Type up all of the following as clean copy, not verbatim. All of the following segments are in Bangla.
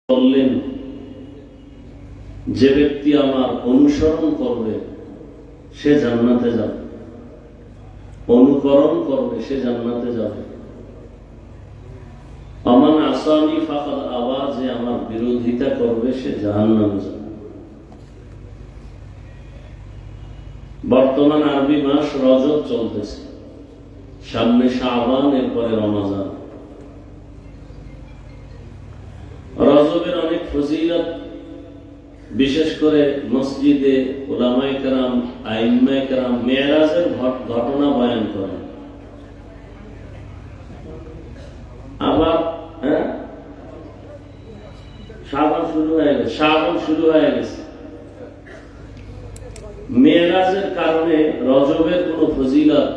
বললেন, যে ব্যক্তি আমার অনুসরণ করবে সে জান্নাতে যাবে, অনুকরণ করবে সে জান্নাতে যাবে। আমান আসানি ফাকাদ আওয়া, যে আমার বিরোধিতা করবে সে জাহান্নামে যাবে। বর্তমান আরবি মাস রজব চলতেছে, সামনে শাবান, এরপরে রমজান। রজবের অনেক ফজিলত, বিশেষ করে মসজিদে উলামায়ে কেরাম, আইম্মায়ে কেরাম মেরাজের ঘটনা বয়ান করেন। আবার শাবান শুরু হয়ে গেছে। মেরাজের কারণে রজবের কোন ফজিলত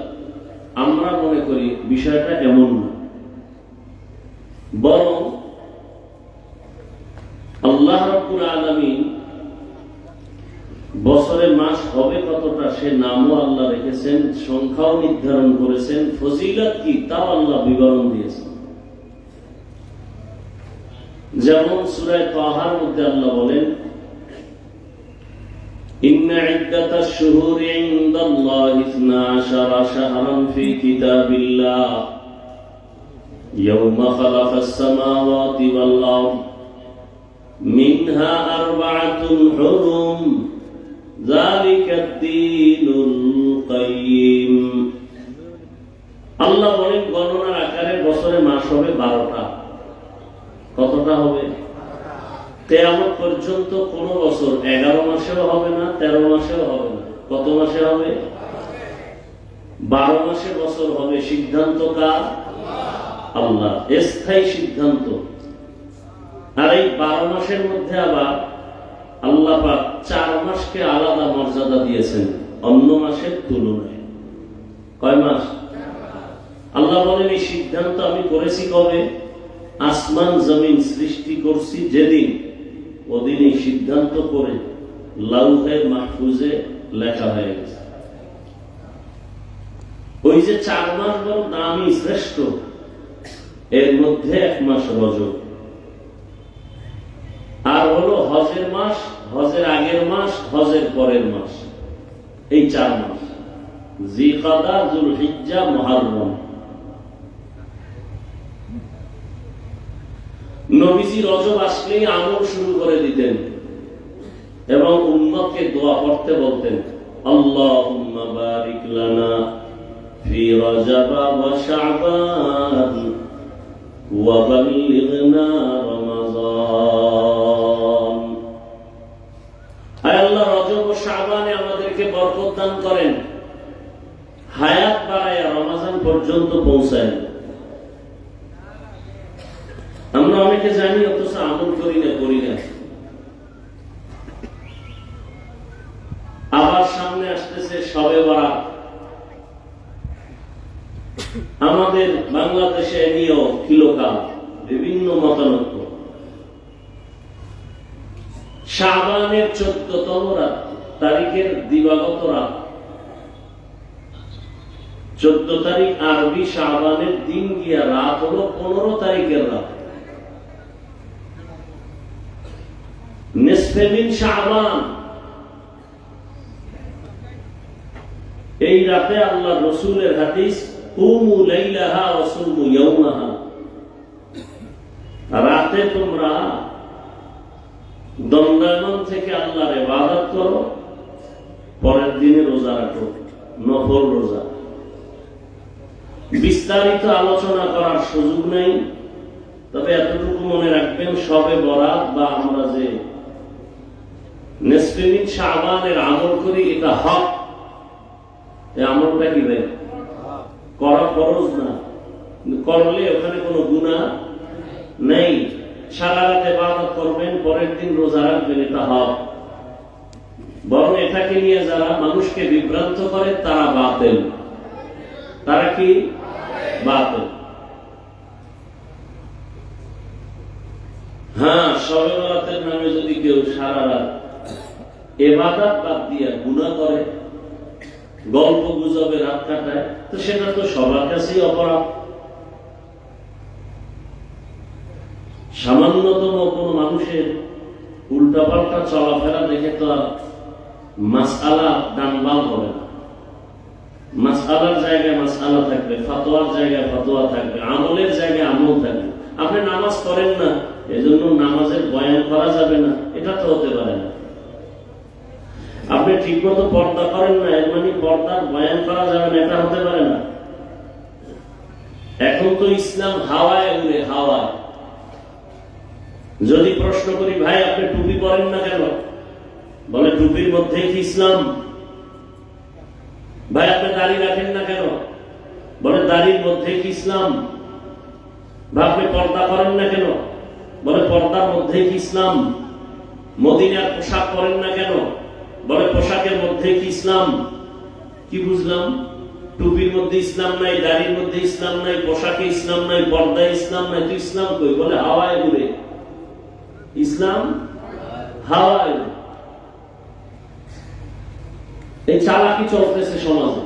আমরা মনে করি বিষয়টা এমন না, বরং আল্লাহ রাব্বুল আলামিন বছরে মাস হবে কতটা সে নামও আল্লাহ রেখেছেন, সংখ্যাও নির্ধারণ করেছেন, ফজিলত কি তাও আল্লাহ বিবরণ দিয়েছেন। যেমন সূরা তাহার মধ্যে আল্লাহ বলেন, ইন্না ইদ্দাতাশ শুহুরি ইনদাল্লাহি 12 শাহরান ফি কিতাবিল্লাহ ইয়াওমা খালাকাস সামাওয়াতি ওয়াল আরদ মিনহা আরবাআতুন হুরুম যালিকাদ-দীনুল কাইয়্যিম। আল্লাহ বলেন, গণনার আকারে বছরে মাস হবে 12টা। কতটা হবে? কিয়ামত পর্যন্ত কোন বছর 11 মাসেও হবে না, 13 মাসেও হবে না। কত মাসে হবে? 12 মাসে বছর হবে। সিদ্ধান্ত কার? আল্লাহ, স্থায়ী সিদ্ধান্ত। আর এই 12 মাসের মধ্যে আবার আল্লাহ পাক 4 মাসকে আলাদা মর্যাদা দিয়েছেন অন্য মাসের তুলনায়। কয় মাস? আল্লাহ বলেন, এই সিদ্ধান্ত আমি করেছি কবে? আসমান জমিন সৃষ্টি করছি যেদিন, ওদিন এই সিদ্ধান্ত করে লাউহে মাহফুজে লেখা হয়ে গেছে। ওই যে 4 মাস বড় দামি শ্রেষ্ঠ, এর মধ্যে 1 মাস রজব, আর হলো হজের মাস, হজের আগের মাস, হজের পরের মাস। এই 4 মাস, জিলকাদা, যুলহিজ্জা, মুহররম। নবীজি রজব আসলেই আমল শুরু করে দিতেন এবং উম্মতকে দোয়া করতে বলতেন, আল্লাহুম্মা বারিক লানা ফি রজব ওয়া শাবান ওয়া বাল্লিগনা রমাযান। আয় আল্লাহ, রজব ও শাবানে আমাদেরকে বরকত দান করেন, হায়াত বাড়ায়া রমজান পর্যন্ত পৌঁছায়। আমরা অনেকে জানি, অথচ আমল করি না। আবার সামনে আসতেছে শবে বরাত। আমাদের বাংলাদেশে নিয়েও কিলোকাল, বিভিন্ন মতানৈক্য। শাবানের 14তম রাত, তারিখের দিবাগত রাত, 14 তারিখ আরবি শাবানের দিন গিয়া রাত হলো 15 তারিখের রাত। নিসফে মিন শাবান, এই রাতে আল্লাহ রাসূলের হাদিস, কুমু লাইলাহা ওয়া সুমু ইয়াওমাহা, রাতে তোমরা দণ্ডায়মান থেকে আল্লাহর ইবাদত করো, পরের দিনে রোজা রাখো, নফল রোজা। বিস্তারিত আলোচনা করার সুযোগ নেই, তবে এতটুকু মনে রাখবেন, শবে বরাত বা আমরা যে নিসফে মিন শাবানের আমল করি, এটা হক। এই আমলটা কি ভাই? করা ফরজ না, করলে ওখানে কোনো গুনাহ নেই। সারা রাত ইবাদত করবেন, পরের দিন রোজা রাখবেন, এটা হক। বরং এটাকে নিয়ে যারা মানুষকে বিভ্রান্ত করে তারা বাতিল। তারা কি? বাতিল। হ্যাঁ, শবে বরাতের নামে যদি কেউ সারা রাত ইবাদত বাদ দিয়ে গুনাহ করে, গল্প গুজবে রাত কাটায়, তো সেটা তো সবার কাছেই অপরাধ। সামান্যতম কোনো মানুষের উল্টাপাল্টা চলাফেরা দেখে তো আর মাসআলা ডানবাল হবে না। মাসআলার জায়গায় মাসআলা থাকবে, ফতোয়ার জায়গায় ফতোয়া থাকবে, আমলের জায়গায় আমল থাকবে। আপনি নামাজ পড়েন না, এজন্য নামাজের বয়ান করা যাবে না, এটা তো হতে পারে না। আপনি ঠিকমতো পর্দা করেন না, এর মানে পর্দার বয়ান করা যাবে না, এটা হতে পারে না। এখন তো ইসলাম হাওয়ায় উড়ে, হাওয়ায়। যদি প্রশ্ন করি, ভাই আপনি টুপি পরেন না কেন? বলে টুপির মধ্যে কি ইসলাম? ভাই আপনি দাড়ি রাখেন না কেন? বলে দাড়ির মধ্যে কি ইসলাম? ভাই আপনি পর্দা করেন না কেন? বলে পর্দার মধ্যে কি ইসলাম? মদিনার পোশাক পরেন না কেন? বলে পোশাকের মধ্যে কি ইসলাম? কি বুঝলাম? টুপির মধ্যে ইসলাম নাই, দাড়ির মধ্যে ইসলাম নাই, পোশাকে ইসলাম নাই, পর্দায় ইসলাম নাই, তো ইসলাম কই? বলে হাওয়ায় উড়ে। ইসলাম হাওয়ায়। এই চালাকি চলতেছে সমাজে।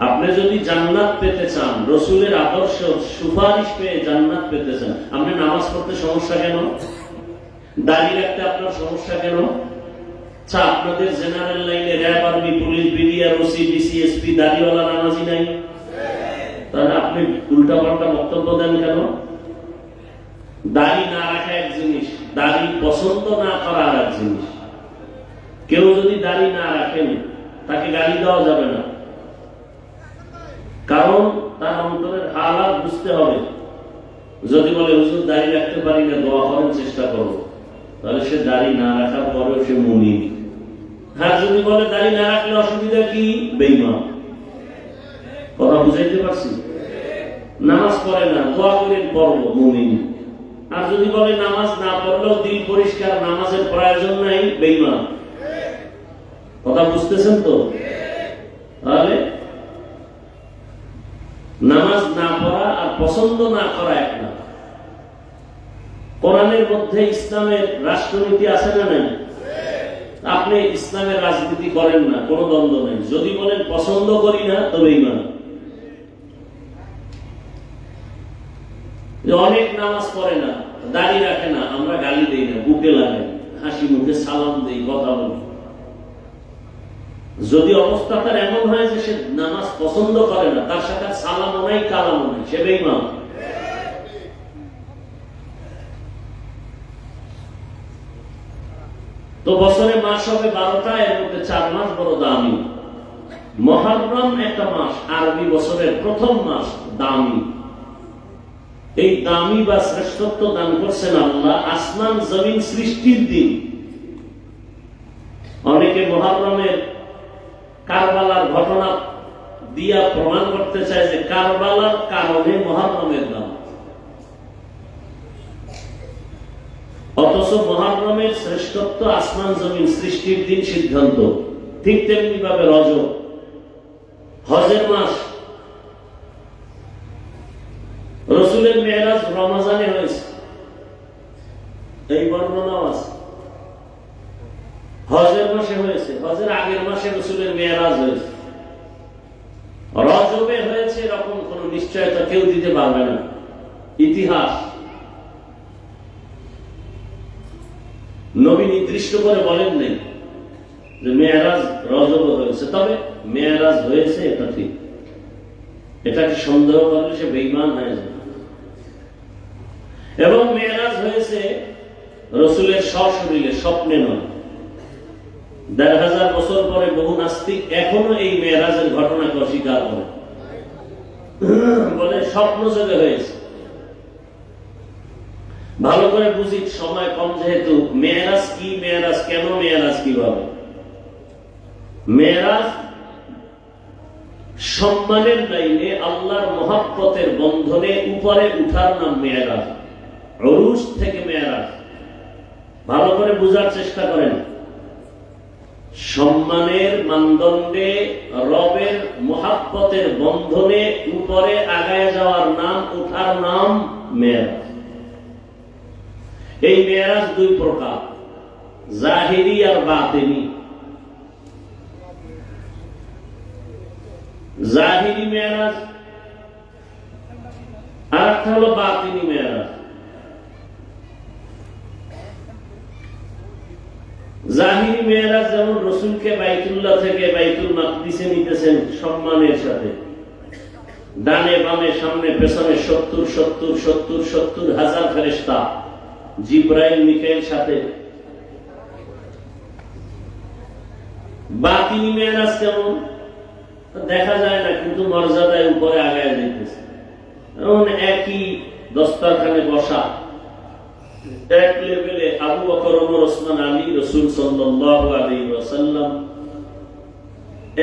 আপনি যদি জান্নাত পেতে চান, রসুলের আদর্শ সুপারিশ পেয়ে জান্নাত পেতে চান, আপনি নামাজ পড়তে সমস্যা কেন? দাড়ি রাখতে আপনার সমস্যা কেন? আপনাদের জেনারেল লাইনে RAB, army, police, BDR, OC, DC, SP দাড়িওয়ালা নামাজি নাই? তাহলে আপনি উল্টা পাল্টা বক্তব্য দেন কেন? দাড়ি না রাখা এক জিনিস, দাড়ি পছন্দ না করা আর এক জিনিস। কেউ যদি দাড়ি না রাখেন, তাকে গালি দেওয়া যাবে না, কারণ তার অন্তরের হালাত বুঝতে হবে। যদি বলে হুজুর দাড়ি রাখতে পারি না, দোয়া করেন, চেষ্টা করবো, তাহলে সে দাড়ি না রাখার পরেও সে মুমিন। আর যদি বলে দাড়ি না রাখলে অসুবিধা কি, বেঈমান। কথা বুঝাইতে পারছি? নামাজ পড়ে না, দোয়া করেন, পড়ব, মুমিন। আর যদি বলে নামাজ না পড়লেও দিল পরিষ্কার, নামাজের প্রয়োজন নাই, বেঈমান। কথা বুঝতেছেন তো? তাহলে নামাজ না পড়া আর পছন্দ না করা এক না। কোরআনের মধ্যে ইসলামের রাষ্ট্রনীতি আছে না নাই? আপনি ইসলামের রাজনীতি করেন না, কোনো দ্বন্দ্ব নেই। যদি বলেন পছন্দ করি না, তবে ঈমান। অনেক নামাজ পড়ে না, দাড়ি রাখে না, আমরা গালি দেই না, বুকে লাগাই, হাসি মুখে সালাম দেই, কথা বলি। যদি অবস্থা তার এমন হয় যে সে নামাজ পছন্দ করে না, তার সাথে সালামও নাই, কালামও নাই, সে বেঈমান। তো বছরে মাস হবে 12টা, এর মধ্যে 4 মাস বড় দামি। মুহররম একটা মাস, আরবি বছরের প্রথম মাস, দামি। এই দামি বা শ্রেষ্ঠত্ব দান করছেন আল্লাহ আসমান জমিন সৃষ্টির দিন। অনেকে মুহররমের কারবালার ঘটনা দিয়া প্রমাণ করতে চায় যে কারবালার কারণে মুহররমের দাম, অথচ মুহররমের শ্রেষ্ঠত্ব আসমান জমিন সৃষ্টির দিন সিদ্ধান্ত। ঠিক তেমনি ভাবে রজব, হজের মাস। রসুলের মেরাজ রমজানে হয়েছে, এই বর্ণনাও আছে। হজের মাসে হয়েছে, হজের আগের মাসে রসুলের মেরাজ হয়েছে। রজবে হয়েছে এরকম কোন নিশ্চয়তা কেউ দিতে পারবে না। ইতিহাস নবী নির্দিষ্ট করে বলেন নাই যে মেরাজ রজবে হয়েছে, তবে মেরাজ হয়েছে এটা ঠিক। এটাকে সন্দেহ করলে সে বেঈমান হয়ে যাবে। এবং মেরাজ হয়েছে রসুলের সশরীরে, স্বপ্নে নয়। ১,৫০০ বছর পরে বহু নাস্তিক এখনো এই মেরাজের ঘটনাকে অস্বীকার করে, বলে স্বপ্ন যোগে হয়েছে। ভালো করে বুঝি, সময় কম যেহেতু। মেরাজ কি, মেরাজ কেন, মেরাজ কিভাবে? মেরাজ সম্মানের লাইনে আল্লাহর মহব্বতের বন্ধনে উপরে উঠার নাম মেরাজ। উরুজ থেকে মেরাজ। ভালো করে বুঝার চেষ্টা করেন। সম্মানের মানদণ্ডে রবের মহব্বতের বন্ধনে উপরে আগায় যাওয়ার নাম, উঠার নাম মেরাজ। এই মেরাজ 2 প্রকার, জাহিরি আর বাতিনি। জাহিরি মেরাজ আর একটা হলো বাতিনি মেরাজ। জাহিরি মেরাজ যেমন রসুলকে বাইতুল্লাহ থেকে বাইতুল মাকদিসে নিতেছেন সম্মানের সাথে, ডানে বামে সামনে পেছনে 70,000 ফেরেশতা, জিবরাইল মিকাইল সাথে। বাতিনি মেরাজ কেমন দেখা যায় না, কিন্তু মর্যাদায় উপরে আগায় যাইতেছে। এমন একই দস্তরখানে বসা, এক লেভেলে আবু বকর, ওমর, ওসমান, আলী, রাসূল সাল্লাল্লাহু আলাইহি ওয়াসাল্লাম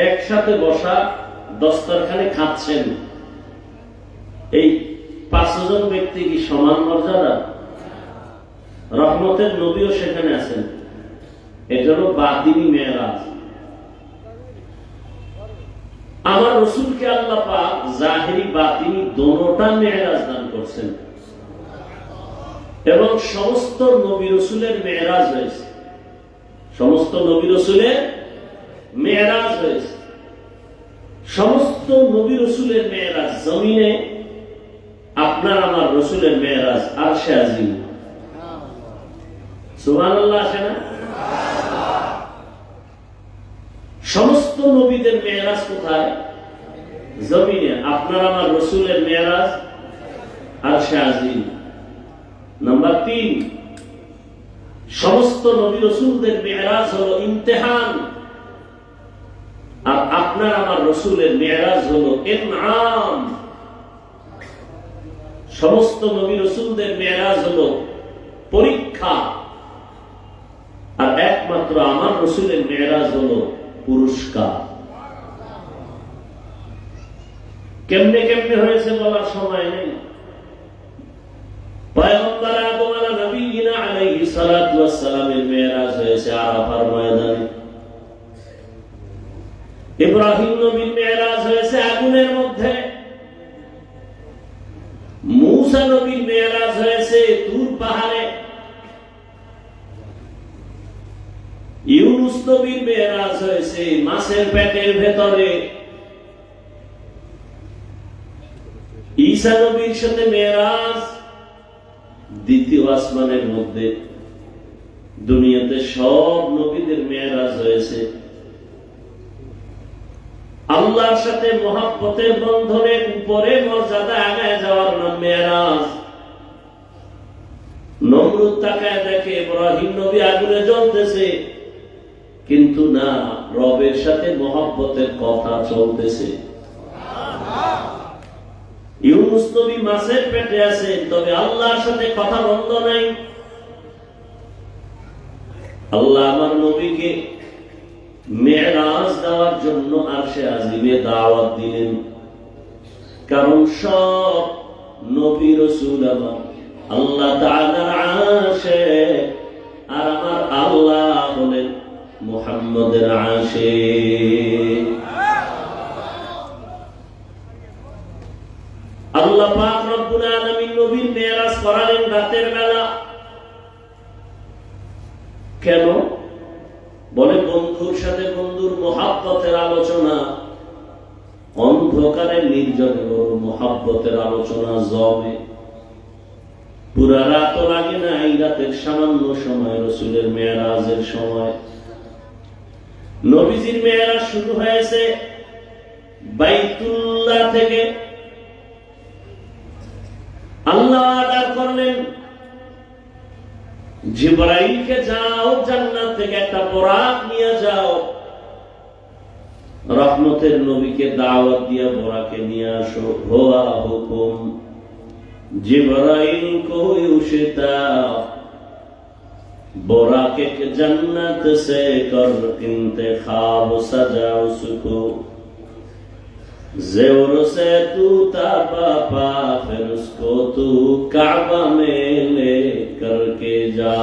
একসাথে বসা দস্তরখানে খাচ্ছেন। এই 5 জন ব্যক্তি কি সমান মর্যাদা? রহমতের নবীও সেখানে আছেন। এটা হলো বাতিনি মেরাজ। আমার রসুলকে আল্লাহ পাক জাহিরি বাতিনি দোনোটা মেরাজ দান করছেন, এবং সমস্ত নবী রসুলের মেরাজ হয়েছে। সমস্ত নবী রসুলের মেরাজ হয়েছে। সমস্ত নবী রসুলের মেরাজ জমিনে, আপনার আমার রসুলের মেরাজ আরশে আজিম। সুবহানাল্লাহ আসে না? সমস্ত নবীদের মেরাজ কোথায়? জমিনে। আপনার আমার রসুলের মেরাজ আরশে আজিম। নাম্বার 3, সমস্ত নবী রসুলদের মেরাজ হলো ইমতিহান, আর আপনার আমার রসুলের মেরাজ হলো ইনআম। সমস্ত নবী রসুলদের মেরাজ হলো পরীক্ষা, আর একমাত্র আমার রসুলের মেরাজ হলো পুরস্কার। কেমনে কেমনে হয়েছে বলার সময় নেই। পয়গম্বর আদম আলাইহিস সালাতু ওয়াস সালামের মেরাজ হয়েছে আরাফার ময়দানে। ইব্রাহিম নবীর মেরাজ হয়েছে আগুনের মধ্যে। মূসা নবীর মেরাজ হয়েছে তুর পাহাড়ে। ইউনুস নবীর মেরাজ হয়েছে মাছের পেটের ভেতরে। ঈসা নবীর সাথে মেরাজ দ্বিতীয় আসমানের মধ্যে। দুনিয়াতে সব নবীদের মেরাজ হয়েছে আল্লাহর সাথে মহব্বতের বন্ধনের উপরে মর্যাদা আগায় যাওয়ার নাম মেরাজ। নমরুদ তাকায় দেখে ইব্রাহিম নবী আগুনে জ্বলতেছে, কিন্তু না, রবের সাথে মহব্বতের কথা চলতেছে। ইউনুস নবী মাছের পেটে আছেন, তবে আল্লাহর সাথে কথা বন্ধ নাই। আল্লাহ আমার নবীকে মেরাজ দেওয়ার জন্য আরশে আজিমে দাওয়াত দিলেন, কারণ সব নবী রাসূল আমার আল্লাহ তাআলার আশিক, আর আমার আল্লাহ হলেন মুহাম্মদের আশিক। আল্লাহ পাক রব্বুল আলামিন নবীর মেরাজ করালেন রাতের বেলা। কেন? বলে বন্ধুর সাথে বন্ধুর মহব্বতের আলোচনা, অন্ধকারে নির্জনে বড় মহব্বতের আলোচনা জমে। পুরা রাত লাগে না, এই রাতের সামান্য সময় রসুলের মেরাজের সময়। নবীজির মেরাজ শুরু হয়েছে বাইতুল্লাহ থেকে। আল্লাহ অর্ডার করলেন, জিবরাইলকে যাও জান্নাত থেকে একটা বোরাক নিয়ে যাও, রহমতের নবীকে দাওয়াত দিয়া বোরাকে নিয়ে আসো। হুয়া হুকুম जिब्राइल को उशिता बोराके के जन्नत से कर इंतखाब सजा उसको ज़ेवर से तू ताबा पा फिर उसको तू काबा में ले करके जा।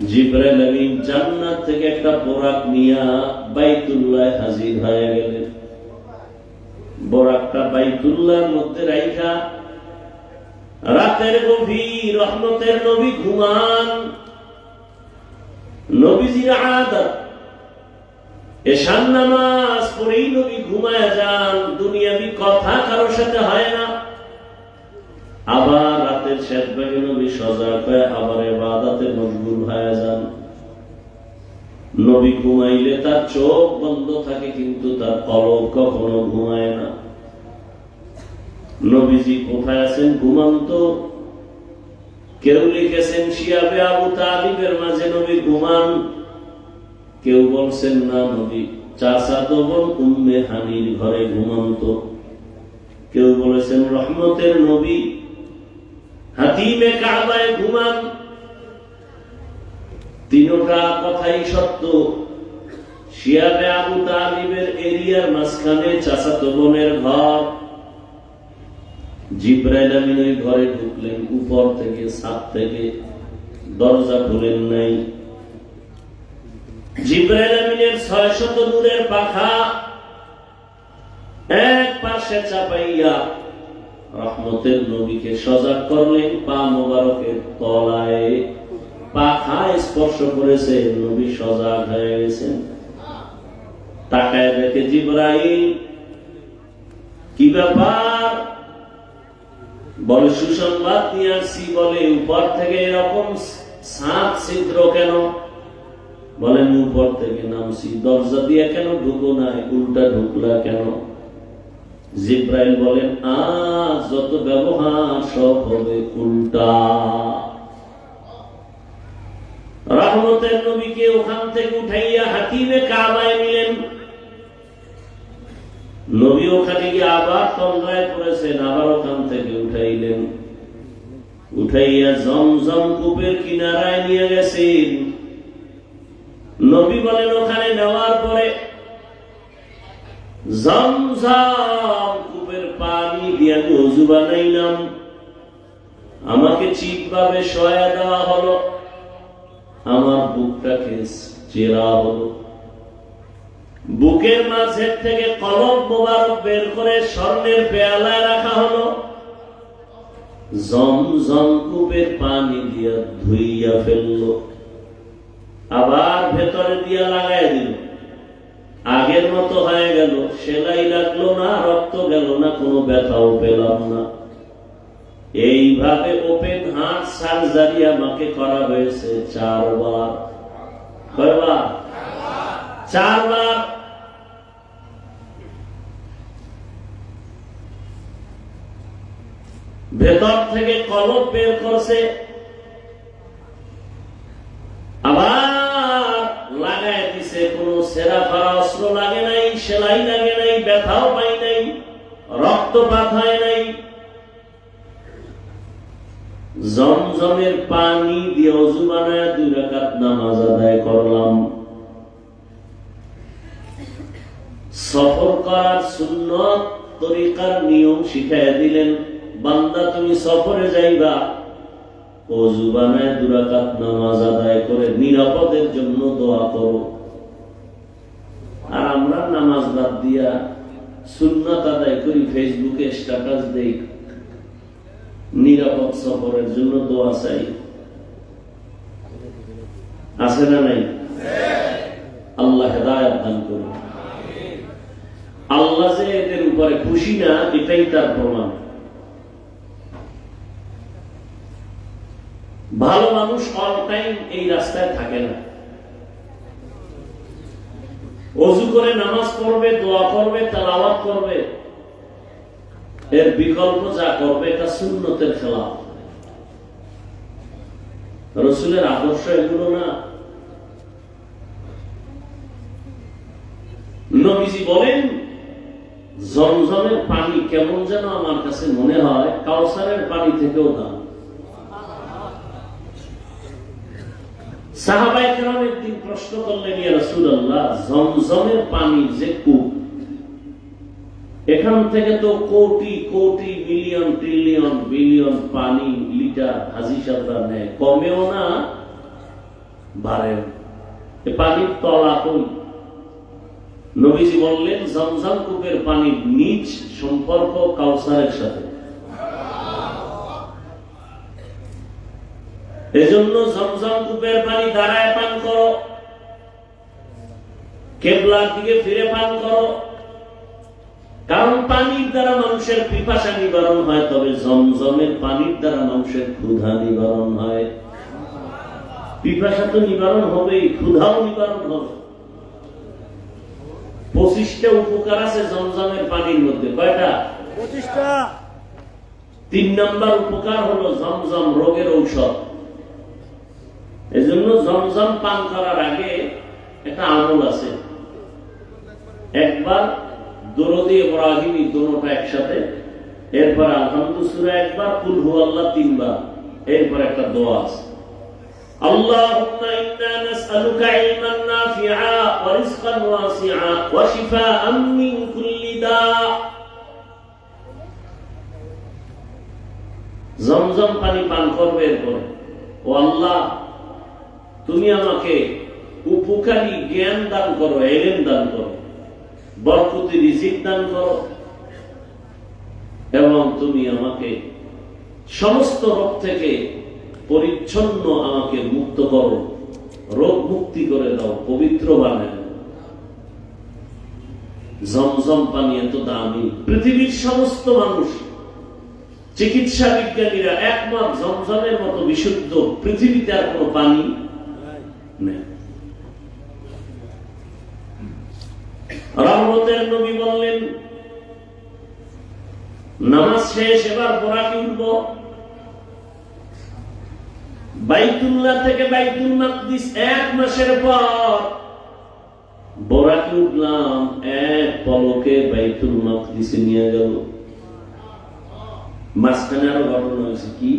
जिब्राइल अमीन जन्नत থেকে একটা বোরাক নিয়া বাইতুল্লাহ হাজির হয়ে গেলেন। বোরাকটা বাইতুল্লাহর মধ্যে রাইখা রাতের গভীর রহমতের নবী ঘুমান। নবীজির আদত এশার নামাজ পড়েই নবী ঘুমায় যান, দুনিয়াবি কথা কারোর সাথে হয় না। আবার রাতের শেষ ভাগে নবী সজাগ হয়ে আবার ইবাদতে মশগুল হয়ে যান। নবী ঘুমাইলে তার চোখ বন্ধ থাকে, কিন্তু তার কলব কখনো ঘুমায় না। নবীজি কোথায় আছেন? ঘুমন্ত। কেউ লিখেছেন শিয়াবে আবু তালিবের মাঝে নবী ঘুমান, কেউ বলছেন না নবী চাচাতো বোন উম্মে হানির ঘরে ঘুমন্ত, কেউ বলেছেন রহমতের নবী হাতিমে কাবায় ঘুমান। তিনটা কথাই সত্য। শিয়াবে আবু তালিবের এরিয়ার মাঝখানে চাচাতো বোনের ঘর। জিবরাইল আমিন ওই ঘরে ঢুকলেন উপর থেকে, ছাদ থেকে, দরজা খুলেন নাই। জিবরাইল আমিনের 600 নূরের পাখা এক পাশে চাপাইয়া রহমতের নবীকে সজাগ করলেন। পা মোবারকের তলায় পাখা স্পর্শ করেছে, নবী সজাগ হয়ে গেছেন। তাকায় দেখে জিবরাইল, কি ব্যাপার? বলে সুসংবাদ নিয়ে আসছি। বলে উপর থেকে এরকম 7 ছিদ্র কেন? বলেন উপর থেকে নামছি, দরজা দিয়ে কেন ঢুকো নাই, উল্টা ঢুকলা কেন? জিবরাইল বলেন আজ যত ব্যবহার সব হবে উল্টা। রহমতের নবীকে ওখান থেকে উঠাইয়া হাতিমে কাবায় নিলেন। নবী ওখানে গিয়ে আবার তন্দ্রায় পড়েছেন, আবার ওখান থেকে উঠাইলেন। উঠাইয়া জমজম কূপের কিনারায় নিয়ে গেছেন। নবী বলেন ওখানে নেওয়ার পরে জমজম কূপের পানি দিয়ে আমি ওযু বানাইলাম। আমাকে ঠিকভাবে সয়া দেওয়া হলো, আমার বুকটাকে চেরা হলো। বুকের মাঝের থেকে কলব মোবারক বের করে স্বর্ণের পেয়ালায় রাখা হলো। জমজম কূপের পানি দিয়ে ধুইয়া ফেললো, আবার ভেতরে দিয়ে লাগাই দিল। আগের মতো হয়ে গেল, সেলাই লাগলো না, রক্ত গেল না, কোনো ব্যথাও পেলাম না। এইভাবে ওপেন হার্ট সার্জারি আমাকে করা হয়েছে 4 বার। কয়বার? 4 বার। ভেতর থেকে কলব বের করছে, আবার লাগায় দিছে। কোনো সেরা ফারা অস্ত্র লাগে নাই, সেলাই লাগে নাই, ব্যথাও পাই নাই, রক্তপাত হয় নাই। জমজমের পানি দিয়ে ওযু বানায় 2 রাকাত নামাজ আদায় করলাম। সফর করার সুন্নত তরিকার নিয়ম শিখাইয়া দিলেন। বান্দা তুমি সফরে যাইবা, ওযু বানায় 2 রাকাত নামাজ আদায় করে নিরাপদের জন্য দোয়া করো। আর আমরা নামাজ বাদ দিয়া সুন্নাত আদায় করি, ফেসবুকে স্ট্যাটাস দেই, নিরাপদ সফরের জন্য দোয়া চাই। আছে না নাই? আল্লাহ হেদায়েত দান করুন। আল্লাহ যে এদের উপরে খুশি না, এটাই তার প্রমাণ। ভালো মানুষ অল টাইম এই রাস্তায় থাকে না। ওযু করে নামাজ পড়বে, দোয়া করবে, তেলাওয়াত করবে, এর বিকল্প যা করবে এটা সুন্নতের খেলাফ। রাসূলের আদর্শ এগুলো না। নবীজি বলেন জমজমের পানি কেমন যেন আমার কাছে মনে হয় কাউসারের পানি থেকেও দাম। সাহাবায়ে কেরাম একদিন প্রশ্ন করলেন, ইয়া রাসূলুল্লাহ, জমজমের পানি যে কূপ, এখান থেকে তো crore crore million trillion billion পানি লিটার হাজি সাহেবরা নেয়, কমেও না বাড়েও, এ পানির তলা কই? নবীজি বললেন জমজম কূপের পানির নিচ সম্পর্ক কাউসারের সাথে। এজন্য জমজম কূপের পানি দাঁড়ায় পান করো। কিবলার দিকে ফিরে পান করো, কারণ পানির দ্বারা মানুষের পিপাসা নিবারণ হয়, তবে জমজমের পানির দ্বারা মানুষের ক্ষুধা নিবারণ হয়। পিপাসা তো নিবারণ হবেই, ক্ষুধাও নিবারণ হবে। 25টা উপকার আছে জমজমের পানির মধ্যে। কয়টা? 25টা। 3 নম্বর উপকার হলো জমজম রোগের ঔষধ। এজন্য জমজম পান করার আগে একটা আমল আছে। একবার দরুদ-ই ইব্রাহিমী দুটোটা একসাথে, এরপর আলহামদুলিল্লাহ সূরা একবার, কুল হুয়াল্লাহ 3 বার, এরপর একটা দোয়া আছে। আল্লাহুম্মা ইন্না নাসআলুকা ইলমান নাফিআ ওয়া রিজকান ওয়াসিআ ওয়া শিফাআন মিন কুল্লি দা। জমজম পানি পান করবে। এরপরে, ও আল্লাহ, তুমি আমাকে উপকারী জ্ঞান দান করো, ইলম দান করো, বরকতি রিজিক দান করো, এবং তুমি আমাকে সমস্ত রোগ থেকে পরিচ্ছন্ন আমাকে মুক্ত করো, রোগ মুক্তি করে দাও, পবিত্র বানায় দাও। জমজম পানি এত দামি, পৃথিবীর সমস্ত মানুষ, চিকিৎসা বিজ্ঞানীরা একমত জমজমের মতো বিশুদ্ধ পৃথিবীতে আর কোনো পানি নেই। রহমতের নবী বললেন, নামাজ শেষ, এবার বোরাকে উঠবো। বাইতুল্লাহ থেকে বাইতুল মাকদিস 1 মাসের পর বোরাকে উঠলাম, এক পলকে বাইতুল মাকদিসে নিয়ে গেল। মাঝখানে আরো ঘটনা হয়েছে। কি?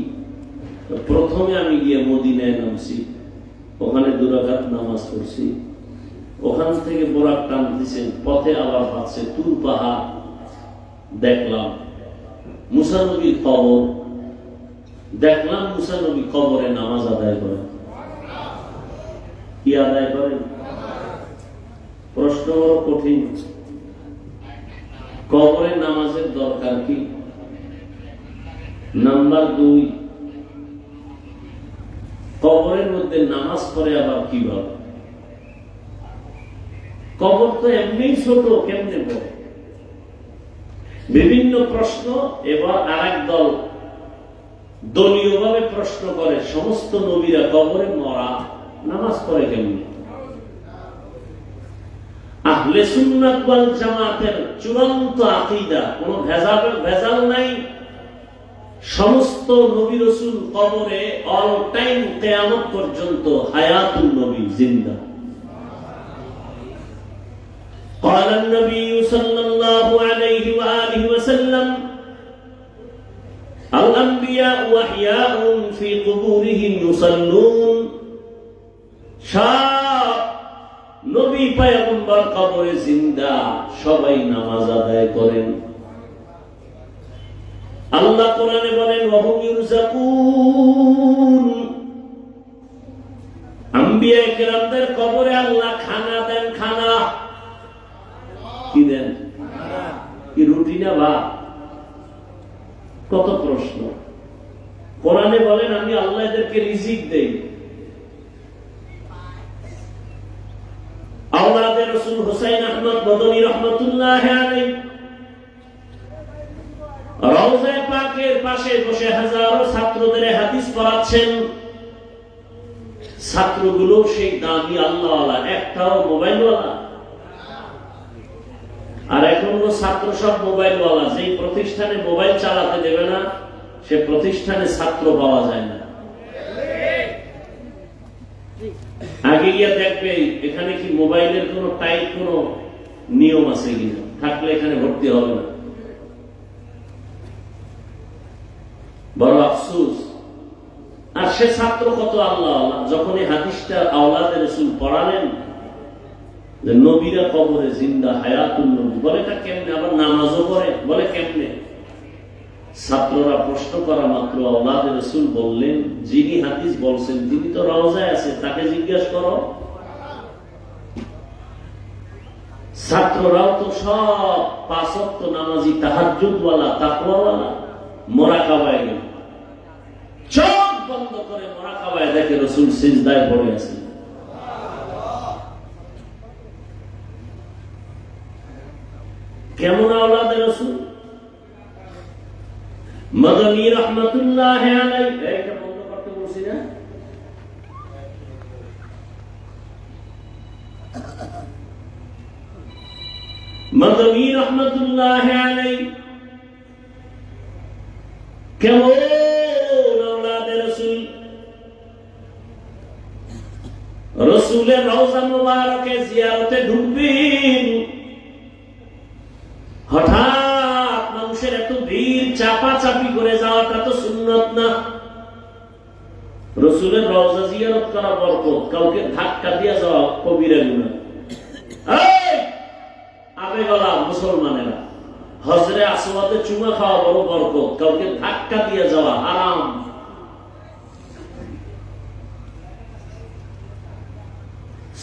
প্রথমে আমি গিয়ে মদিনায় নামছি, ওখানে 2 রাকাত নামাজ পড়ছি, ওখান থেকে বোরাক টান দিচ্ছেন, পথে আবার পাচ্ছে তুর পাহাড়, দেখলাম মুসা নবীর কবর, দেখলাম মুসা নবী কবরে নামাজ আদায় করেন। কি আদায় করেন? প্রশ্ন বড় কঠিন। কবরে নামাজের দরকার কি? নাম্বার 2, কবরের মধ্যে নামাজ পড়ে আবার কিভাবে? কবর তো এমনি ছোট, কেমনে পড়ে? বিভিন্ন প্রশ্ন। এবার আরেক দল দলীয়ভাবে প্রশ্ন করে, সমস্ত নবীরা কবরে মরা, নামাজ পড়ে কেমনে? আহলে সুন্নাত ওয়াল জামাতের চূড়ান্ত আকীদা, কোনো ভেজাল নাই। সমস্ত নবী রাসূল কবরে অল টাইম, কিয়ামত পর্যন্ত হায়াতুন নবী, জিন্দা। قال النبي صلى الله عليه وآله وسلم الأنبياء أحياء في قبورهم يصلون। নবী পয়গম্বর কবরে জিন্দা, সবাই নামাজ আদায় করেন। আল্লাহ কোরআনে বলেন, ওয়াহুম ইউরযাকুন। আম্বিয়া কিরামদের কবরে আল্লাহ খানা দেন। খানা কি দেন? কি রুটি না ভাত? কত প্রশ্ন। কোরআনে বলেন, আমি আল্লাহ এদেরকে রিজিক দেই। আওলাদে রাসূল হুসাইন আহমদ মদনী রাহমাতুল্লাহি আলাইহি রওজা পাকের পাশে বসে হাজারো ছাত্রদের হাদিস পড়াচ্ছেন। ছাত্রগুলো সেই দামি আল্লাহওয়ালা, একটাও মোবাইলওয়ালা। আর এখন ছাত্র সব মোবাইলওয়ালা। যেই প্রতিষ্ঠানে মোবাইল চালাতে দেবে না, সে প্রতিষ্ঠানে ছাত্র পাওয়া যায় না। আগে গিয়ে দেখবে এখানে কি মোবাইলের কোন টাইপ, কোন নিয়ম আছে কিনা, থাকলে এখানে ভর্তি হবে না। বড় আফসোস। আর সে ছাত্র কত আল্লাহ, যখন এই হাদিসটা আওলাদে রাসূল পড়ালেন যে নবীরা কবরে জিন্দা, হায়াতুন নবী, বলে এটা কেমনে? আবার নামাজও পড়ে, বলে কেমনে? ছাত্ররা প্রশ্ন করা মাত্র আওলাদে রাসূল বললেন, যিনি হাদিস বলছেন তিনি তো রওজায় আছে, তাকে জিজ্ঞাসা করো। ছাত্ররাও তো সব 5 ওয়াক্ত নামাজি, তাহাজ্জুদওয়ালা, তাকওয়াওয়ালা। মুরাকাবায় গেল, চোখ বন্ধ করে মুরাকাবায়, দেখে রাসূল সিজদায় পড়ে আছেন। কেমন আওলাদে রাসূল? মাদানী রাহমাতুল্লাহ আলাইহি, এটা বন্ধ করতে বলছি না? মাদানী রাহমাতুল্লাহ আলাইহি কেমন আওলাদে রাসূল? রাসূলের রওজা মুবারকে জিয়ারতে ঢুকবেন, হঠাৎ মানুষের এত ভিড়, চাপাচাপি করে যাওয়াটা তো সুন্নত না। রাসূলের রওজা জিয়ারত করা বরকত, কাউকে ধাক্কা দিয়ে যাওয়া কবিরা গুনাহ। এই আবেগলা মুসলমানেরা, হজরে আসওয়াদে চুমা খাওয়া বড় বরকত, কাউকে ধাক্কা দিয়ে যাওয়া হারাম।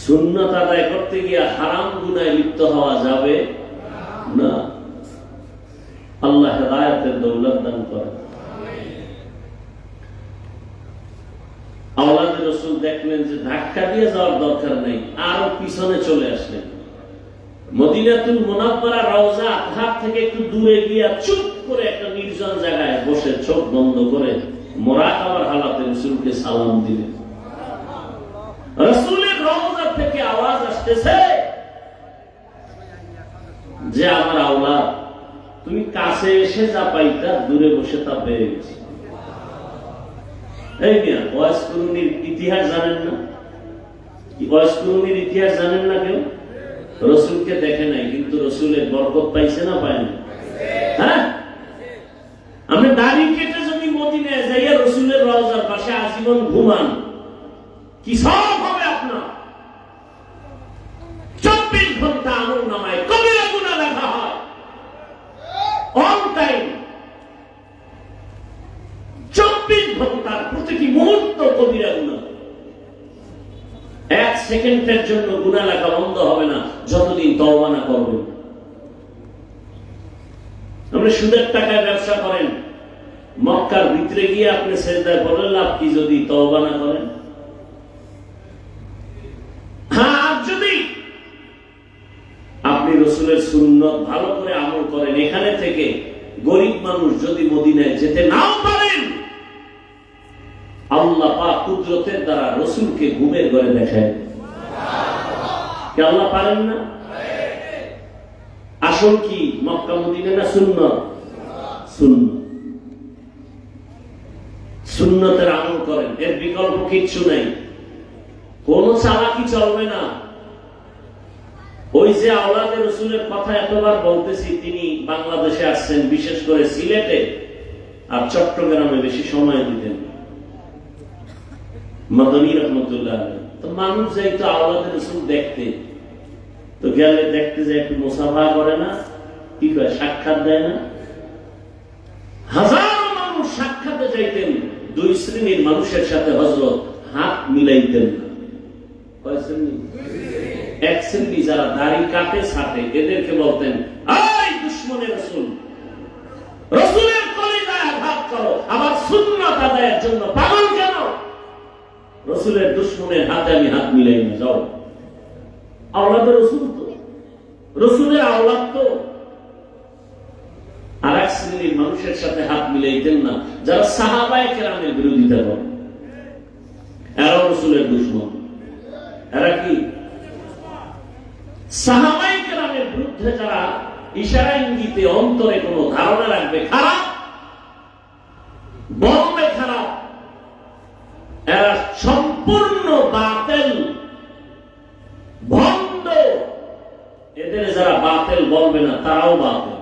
সুন্নাত আদায় করতে গিয়ে হারাম গুনাহে লিপ্ত হওয়া যাবে না। আল্লাহ হেদায়েতের দৌলত দান করেন। আওলাদে রাসূল দেখলেন যে ধাক্কা দিয়ে যাওয়ার দরকার নেই, আরো পিছনে চলে আসলেন। মদিনাতুল মুনাওয়ারা রওজা আতহার থেকে একটু দূরে গিয়ে চুপ করে একটা নির্জন জায়গায় বসে চোখ বন্ধ করে মুরাকাবার হালাতে রাসূলকে সালাম দিলেন। রাসূলের রওজা থেকে আওয়াজ আসতেছে যে আমার আওলাদ, তুমি কাছে এসে যা পাইতা দূরে বসে তা পেয়ে গেছি। এই মিয়া, ওয়াজ কুরুনির ইতিহাস জানেন না? ওয়াজ কুরুনির ইতিহাস জানেন না কেউ? রাসূলকে দেখে নাই, কিন্তু রাসূলের বরকত পাইছে না পায় না? হ্যাঁ, আপনি দাড়ি কেটে যদি মদিনায় যাইয়া রাসূলের রওজার পাশে আজীবন ঘুমান, কি সব হবে আপনার? 24 ঘন্টা আমল নামায় কবিরা গুনাহ লেখা হয়, অল টাইম। 24 ঘন্টার প্রতিটি মুহূর্ত কবিরা গুনাহ। 1 সেকেন্ডের জন্য গুনাহ লেখা বন্ধ হবে না যতদিন তওবা না করবেন। আপনি সুদের টাকায় ব্যবসা করেন, মক্কার ভিতরে গিয়ে আপনি সেজদায় পড়লেন, লাভ কি যদি তওবা না করেন? হ্যাঁ, যদি আপনি রাসূলের সুন্নাত ভালো করে আমল করেন, এখানে থেকে গরিব মানুষ যদি মদিনায় যেতে নাও পারেন, আল্লাহ পাক কুদরতের দ্বারা রাসূলকে ঘুমের ঘরে দেখায়। কি আল্লাহ পারেন না? আসল কি মক্কা মদিনা না সুন্নাত? সুন্নাত। সুন্নাতের আমল করেন, এর বিকল্প কিচ্ছু নাই, কোন চালাকি চলবে না। ওই যে আওলাদে রাসূলের কথা এতবার বলতেছি, তিনি বাংলাদেশে আসছেন, বিশেষ করে সিলেটে আর চট্টগ্রামে বেশি সময় দিতেন। মাদানী রাহমাতুল্লাহ আলাইহি, তো মানুষ যাইতো আওলাদে রাসূল দেখতে, তো গেলে দেখতে যায় একটু মুসাফা করে না, কি করে সাক্ষাৎ দেয় না? হাজার মানুষ সাক্ষাতে যাইতেন, 2 শ্রেণীর মানুষের সাথে হযরত হাত মিলাইতেন না। কয় শ্রেণী? 1 শ্রেণী যারা দাড়ি কাটে ছাটে, এদেরকে বলতেন, এই দুশমনের রাসূল, রাসূলের কলিজায় আঘাত করো, আবার সুন্নাত আদায়ের জন্য পাগল কেন? রাসূলের দুশমনের হাতে আমি হাত মিলাই না, যাও। আওলাদে রাসূল তো, রাসূলের আওলাদ তো। আর 1 শ্রেণীর মানুষের সাথে হাত মিলাইতেন না যারা সাহাবায়ে কেরামের বিরোধিতা করে, এরা রাসূলের দুশমন। এরা কি? সাহাবায়ে কেরামের বিরুদ্ধে যারা ইশারা ইঙ্গিতে অন্তরে কোনো ধারণা রাখবে খারাপ, বলবে খারাপ, এরা সম্পূর্ণ বাতিল, ভণ্ড। এদের যারা বাতিল বলবে না, তারাও বাতিল।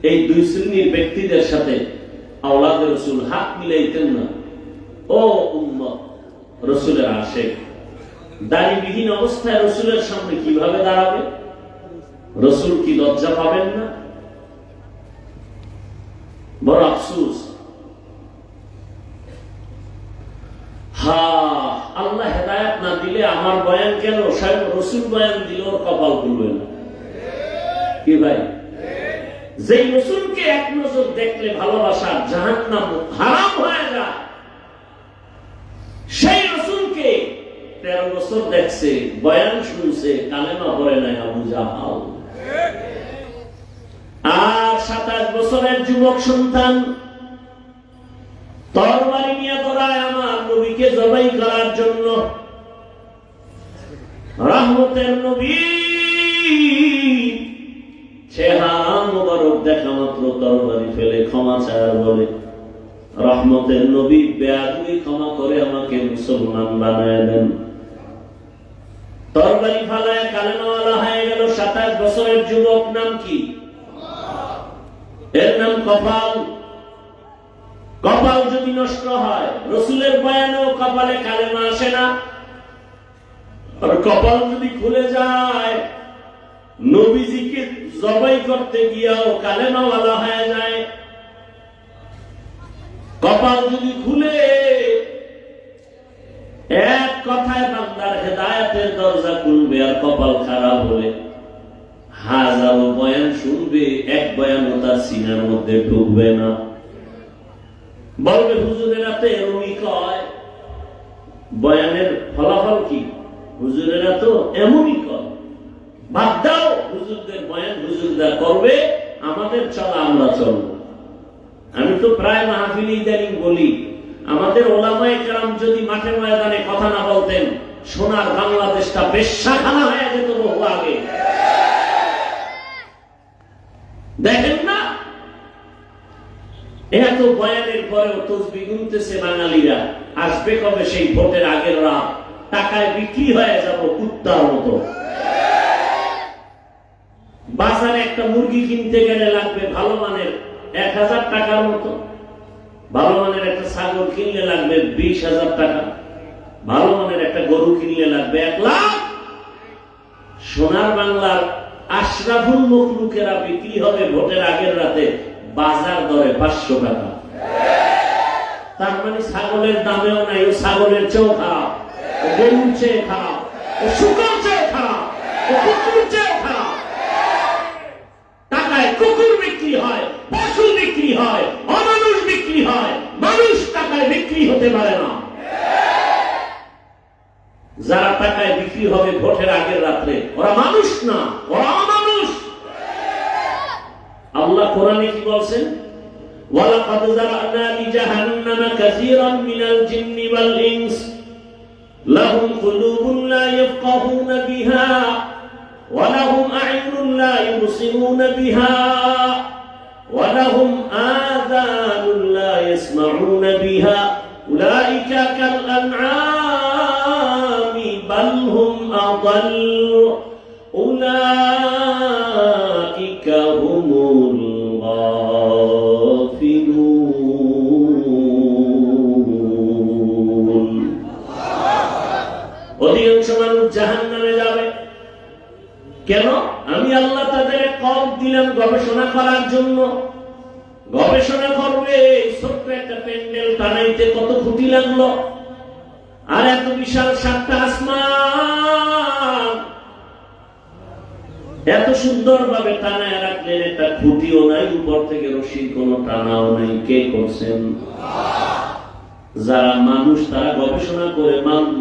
এই 2 শ্রেণীর ব্যক্তিদের সাথে আওলাদে রাসূল হাত মিলাইতেন না। ও উম্মত, রাসূলের আশিক দাড়িবিহীন অবস্থায় রাসূলের সামনে কিভাবে দাঁড়াবে? রাসূল কি লজ্জা পাবেন না? বড় আফসোস। আল্লাহ হেদায়েত না দিলে আমার বয়ান কেন, স্বয়ং রাসূল বয়ান দিলে ওর কপাল খুলবে না। কি ভাই? যে রাসূলকে এক নজর দেখলে ভালোবাসার জাহান্নাম হারাম হয়ে যায়, সেই রাসূলকে 13 বছর দেখছে, বয়ান শুনছে, কালেমা পড়ে নাই আবু জাহাল। আর 27 বছরের যুবক সন্তান তরবারি নিয়ে দৌড়ায় আমার নবীকে জবাই করার জন্য। রহমতের নবী চেহারা মোবারক দেখা মাত্র তরবারি ফেলে ক্ষমা চায় বলে, রহমতের নবী বেয়াদবি ক্ষমা করে আমাকে মুসলমান বানায় দেন। তরবারি ফালায় কালেমাওয়ালা হয়ে গেল 27 বছরের যুবক। নাম কি? এর নাম কপাল। কপাল যদি নষ্ট হয়, রসুলের বয়ানেও কপালে কালেমা আসে না। আর কপাল যদি খুলে যায়, নবীজিকে জবাই করতে গিয়াও কালেমাওয়ালা হয়ে যায়। কপাল যদি খুলে, এক কথায় বান্দার হেদায়েতের দরজা খুলবে। আর কপাল খারাপ হলে হাজারো বয়ান শুনবে, এক বয়ানও তার সিনার মধ্যে ঢুকবে না। বলবে হুজুরেরা তো এমনই কয়। বয়ানের ফলাফল কি? হুজুরেরা তো এমনই কয়। বাদ দাও হুজুরদের বয়ান, হুজুররা করবে, আমাদের চলা আমরা চলবো। আমি তো প্রায় মাহফিলে ইদানিং বলি, আমাদের ওলামায়ে কেরাম যদি মাঠে ময়দানে কথা না বলতেন, সোনার বাংলাদেশটা বেশ্যাখানা হয়ে যেত বহু আগে। দেখেন না, এত বয়ানের পরেও তসবিহ গুনতেছে বাঙালিরা। আসবে কবে সেই ভোটের আগের রাত? টাকায় বিক্রি হয়ে যাব কুত্তার মতো। বাজারে একটা মুরগি কিনতে গেলে লাগবে ভালো মানের 1000 টাকার মতো। ভালো মানের একটা ছাগল কিনলে লাগবে 20,000 টাকা। ভালো মানের একটা গরু কিনলে লাগবে 1 লাখ। সোনার বাংলার আশরাফুল মখলুকেরা বিক্রি হবে ভোটের আগের রাতে বাজার দরে 500 টাকা। তার মানে ছাগলের দামেও নাই, ও ছাগলের চেয়েও খারাপ, ও গরুর চেয়ে খারাপ, ও শুকর চেয়ে খারাপ, ও কুকুর চেয়ে খারাপ। টাকায় কুকুর বিক্রি হয়, পশু বিক্রি হয়, অমানুষ বিক্রি হয়। মানুষ টাকায় বিক্রি হতে পারে না। যারা টাকায় বিক্রি হবে ভোটের আগের রাত্রে, ওরা মানুষ না, ওরা অমানুষ। আল্লাহ কোরআনে কি বলছেন? ওয়ালাকাদ যারানা লিজাহান্নামা কাসীরান মিনাল জিন্নি ওয়াল ইনস লাহুম কুলুবুন লা ইয়াফকাহুনা বিহা ওয়া লাহুম আ'ইনুন লা ইবসিরুনা বিহা ওয়া লাহুম আযানুন লা ইয়াসমাউনা বিহা উলাইকা কাল আন'আমি বাল হুম আদাল উলাইকা হুমুল গাফিলুন। অধিকাংশ মানুষ জাহান্নামে যাবে। কেন? আমি আল্লাহ তাদের কম দিলাম গবেষণা করার জন্য। গবেষণা করবে, ছোট্ট একটা প্যান্ডেল টানাইতে কত খুঁটি লাগলো, আর এত বিশাল 7টা আসমান এত সুন্দর ভাবে টানায় রাখলেন, একটা খুঁটিও নাই, উপর থেকে রশির কোনো টানাও নাই। কে করছেন? যারা মানুষ, তারা গবেষণা করে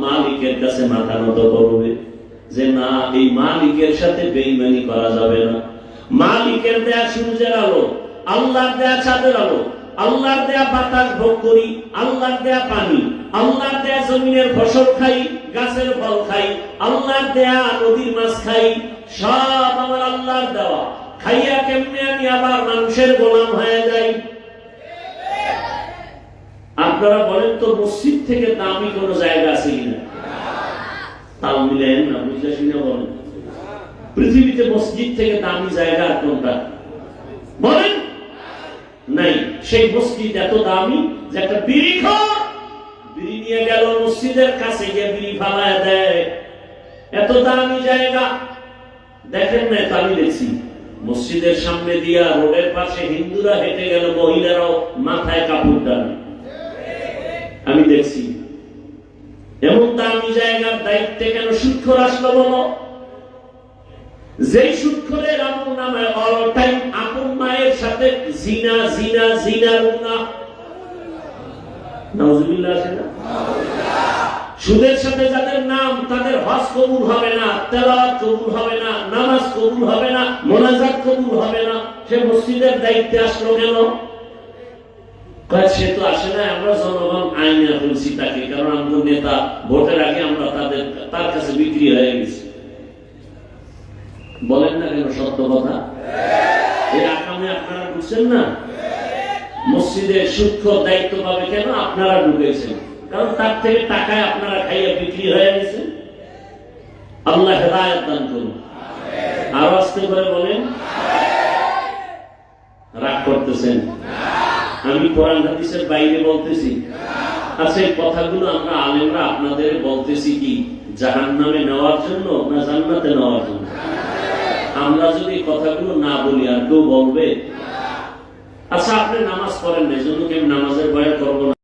মালিকের কাছে মাথা নত করবে যে না, এই মালিকের সাথে বেঈমানি করা যাবে না। মালিকের দেয়া সূর্যের আলো, আল্লাহর দেয়া চাঁদের আলো, আল্লাহর দেয়া বাতাস ভোগ করি, আল্লাহর দেয়া পানি, আল্লাহর দেয়া জমিনের ফসল খাই, গাছের ফল খাই, আল্লাহর দেয়া নদীর মাছ খাই, সব আমার আল্লাহর দেওয়া। খাইয়া কেমনে আমি আবার মানুষের গোলাম হয়ে যাই? আপনারা বলেন তো, মসজিদ থেকে দামি কোন জায়গা আছে কিনা? তাও মিলেন না, বুঝলেন না? বলেন পৃথিবীতে মসজিদ থেকে দামি জায়গা কোনটা? বলেন নাই। সেই মসজিদ এত দামি যে একটা বিড়ি নিয়ে গেল মসজিদের কাছে গিয়ে বিড়ি ফালায় দেয়। এত দামি জায়গা দেখেন না? আমি দেখছি মসজিদের সামনে দিয়া রোডের পাশে হিন্দুরা হেঁটে গেল, মহিলারাও মাথায় কাপড় টানে। আমি দেখছি। এমন দামি জায়গার দায়িত্বে কেন সুৎখোর আসলো বলো? যেই সুৎখোরের আমল নামায় অল টাইম আপন মায়ের সাথে জিনা জিনা জিনার গুনাহ, নাউজুবিল্লাহ আছে না? সুদের সাথে যাদের নাম, তাদের হজ কবুল হবে না, তেলাওয়াত কবুল হবে না, নামাজ কবুল হবে না, মোনাজাত কবুল হবে না। সে মসজিদের দায়িত্বে আসলো কেন? সে তো আসে না, আমরা জনগণ আইনে ফেলছি তাকে, কারণ আমাদের নেতা ভোটের আগে আমরা তার কাছে বিক্রি হয়ে গেছি। বলেন না কেন সত্য কথা? এই আকামে আপনারা ঢুকছেন না। মসজিদের সূক্ষ্ম দায়িত্ব পাবে কেন? আপনারা ঢুকেছেন, কারণ তার থেকে টাকায় আপনারা খাইয়া বিক্রি হয়ে গেছেন। আল্লাহ হেদায়েত দান করুন। আরো আস্তে করে বলেন। রাগ করতেছেন? আমি কোরআন হাদিসের বাইরে বলতেছি। আচ্ছা, এই কথাগুলো আমরা আলেমরা আপনাদের বলতেছি কি জাহান্নামে নেওয়ার জন্য না জান্নাতে নেওয়ার জন্য? আমরা যদি কথাগুলো না বলি আর কেউ বলবে? আচ্ছা, আপনি নামাজ পড়েন না, এই জন্য কি আমি নামাজের বয়ান করবো না?